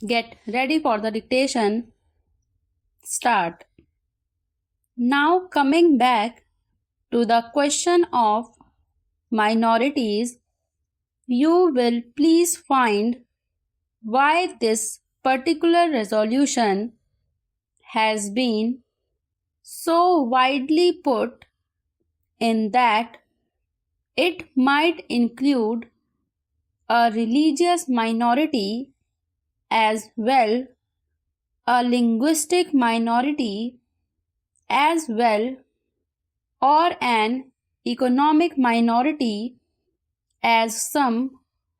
Get ready for the dictation. Start. Now coming back to the question of minorities, you will please find why this particular resolution has been so widely put in that it might include a religious minority as well, a linguistic minority as well, or an economic minority, as some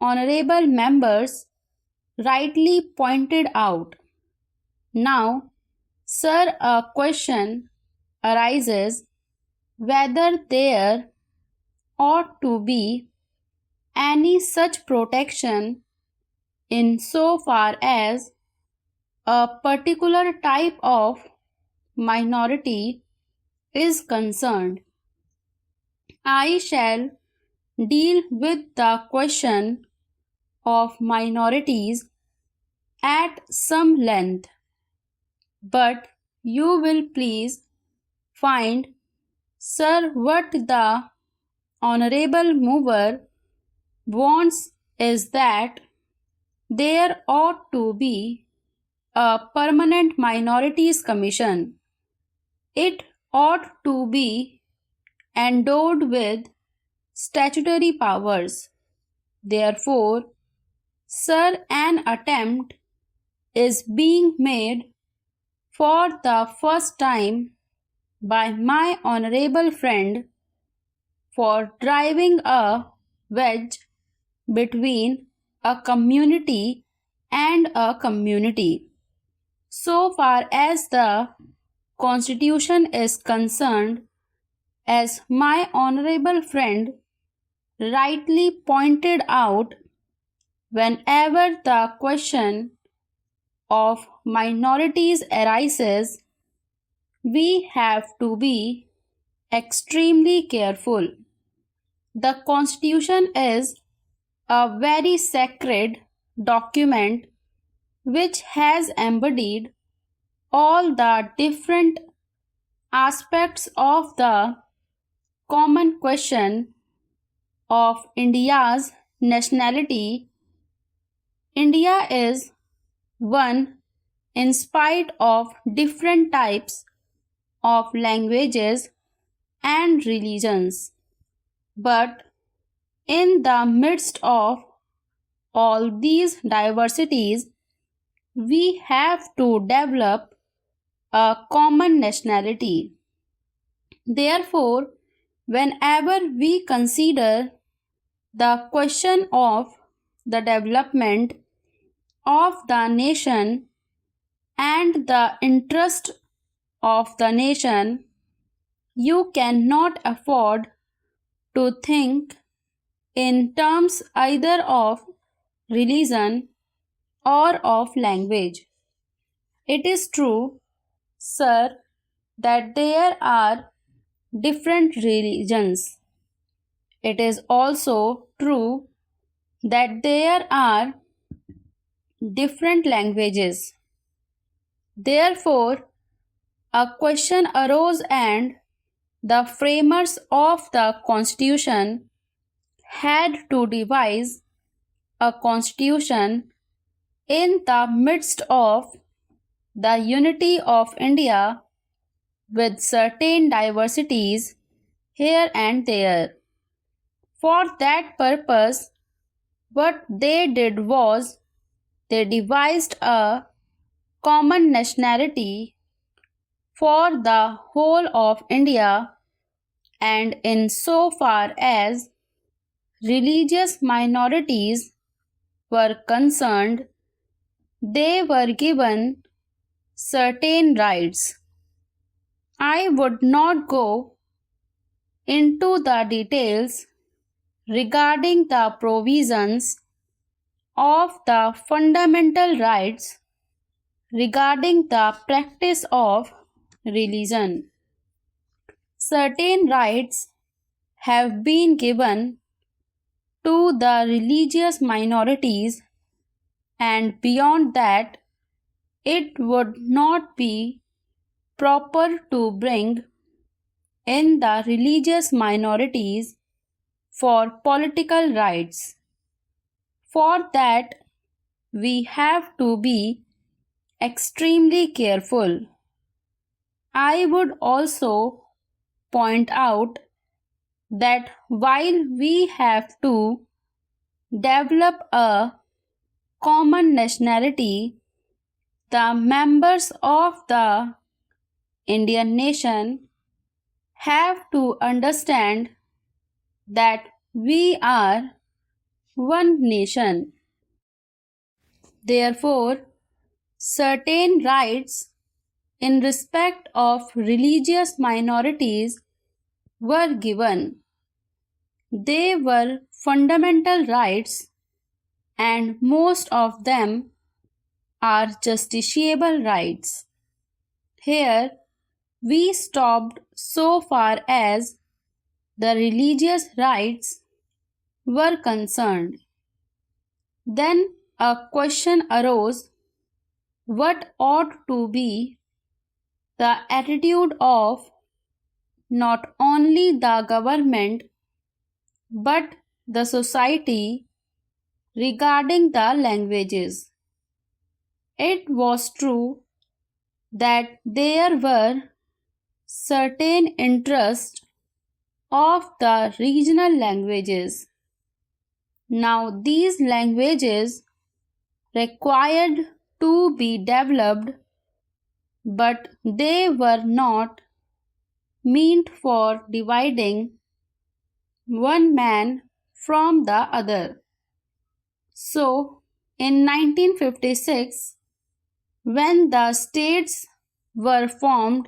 honorable members rightly pointed out. Now, sir, a question arises whether there ought to be any such protection in so far as a particular type of minority is concerned. I shall deal with the question of minorities at some length, but you will please find, sir, what the honorable mover wants is that there ought to be a permanent minorities commission. It ought to be endowed with statutory powers. Therefore, sir, an attempt is being made for the first time by my honorable friend for driving a wedge between a community and a community. So far as the Constitution is concerned, as my honorable friend rightly pointed out, whenever the question of minorities arises, we have to be extremely careful. The Constitution is a very sacred document which has embodied all the different aspects of the common question of India's nationality. India is one in spite of different types of languages and religions. But in the midst of all these diversities, we have to develop a common nationality. Therefore, whenever we consider the question of the development of the nation and the interest of the nation, you cannot afford to think in terms either of religion or of language. It is true, sir, that there are different religions. It is also true that there are different languages. Therefore, a question arose and the framers of the Constitution had to devise a constitution in the midst of the unity of India with certain diversities here and there. For that purpose, what they did was they devised a common nationality for the whole of India, and in so far as religious minorities were concerned, they were given certain rights. I would not go into the details regarding the provisions of the fundamental rights regarding the practice of religion. Certain rights have been given to the religious minorities and beyond that, it would not be proper to bring in the religious minorities for political rights. For that, we have to be extremely careful. I would also point out that while we have to develop a common nationality, the members of the Indian nation have to understand that we are one nation. Therefore, certain rights in respect of religious minorities were given. They were fundamental rights, and most of them are justiciable rights. Here, we stopped so far as the religious rights were concerned. Then a question arose: what ought to be the attitude of not only the government but the society regarding the languages? It was true that there were certain interests of the regional languages. Now, these languages required to be developed, but they were not meant for dividing one man from the other. So, in 1956, when the states were formed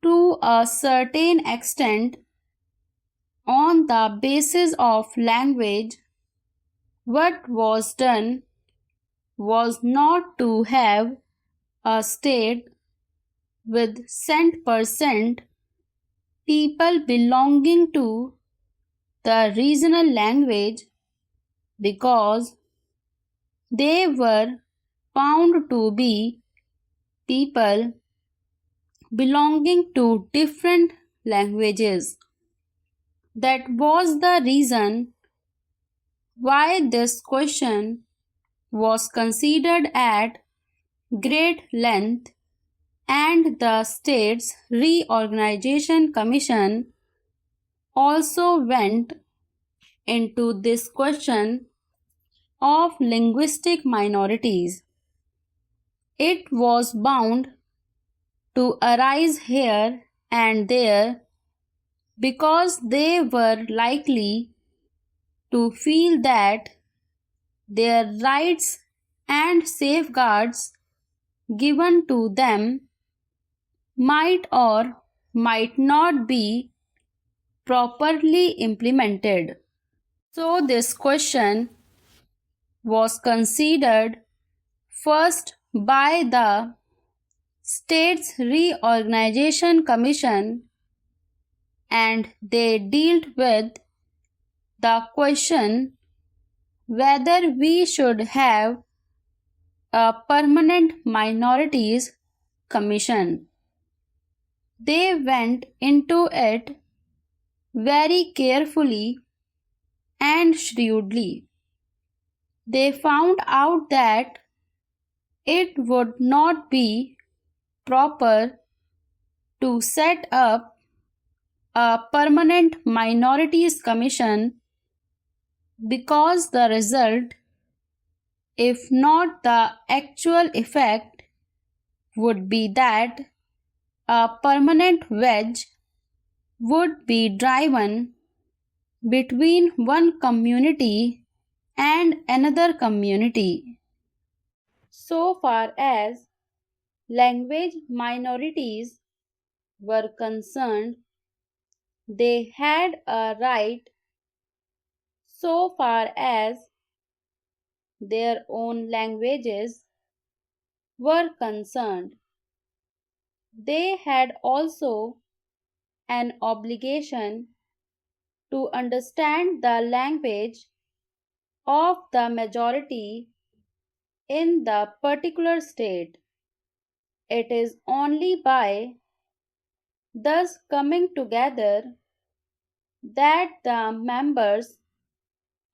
to a certain extent on the basis of language, what was done was not to have a state with 100% people belonging to the regional language, because they were found to be people belonging to different languages. That was the reason why this question was considered at great length, and the States Reorganization Commission also went into this question of linguistic minorities. It was bound to arise here and there because they were likely to feel that their rights and safeguards given to them might or might not be properly implemented. So, this question was considered first by the States Reorganization Commission, and they dealt with the question whether we should have a permanent minorities commission. They went into it very carefully and shrewdly. They found out that it would not be proper to set up a permanent minorities commission, because the result, if not the actual effect, would be that a permanent wedge would be driven between one community and another community. So far as language minorities were concerned, they had a right so far as their own languages were concerned. They had also an obligation to understand the language of the majority in the particular state. It is only by thus coming together that the members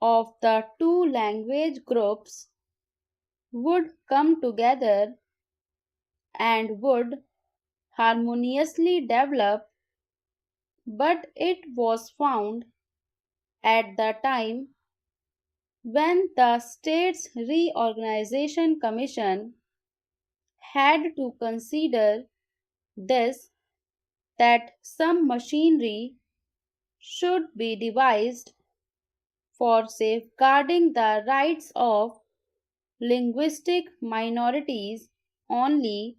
of the two language groups would come together and would harmoniously develop, but it was found at the time when the States Reorganization Commission had to consider this that some machinery should be devised for safeguarding the rights of linguistic minorities only,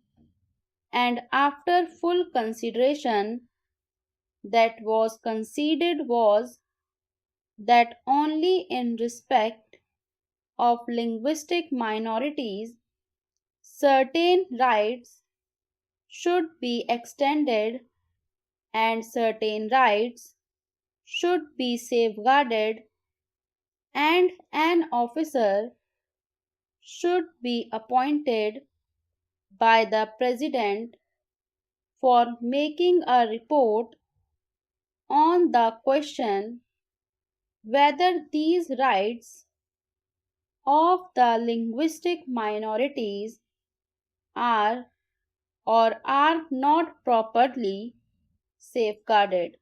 and after full consideration that was conceded was that only in respect of linguistic minorities certain rights should be extended and certain rights should be safeguarded, and an officer should be appointed by the President for making a report on the question whether these rights of the linguistic minorities are or are not properly safeguarded.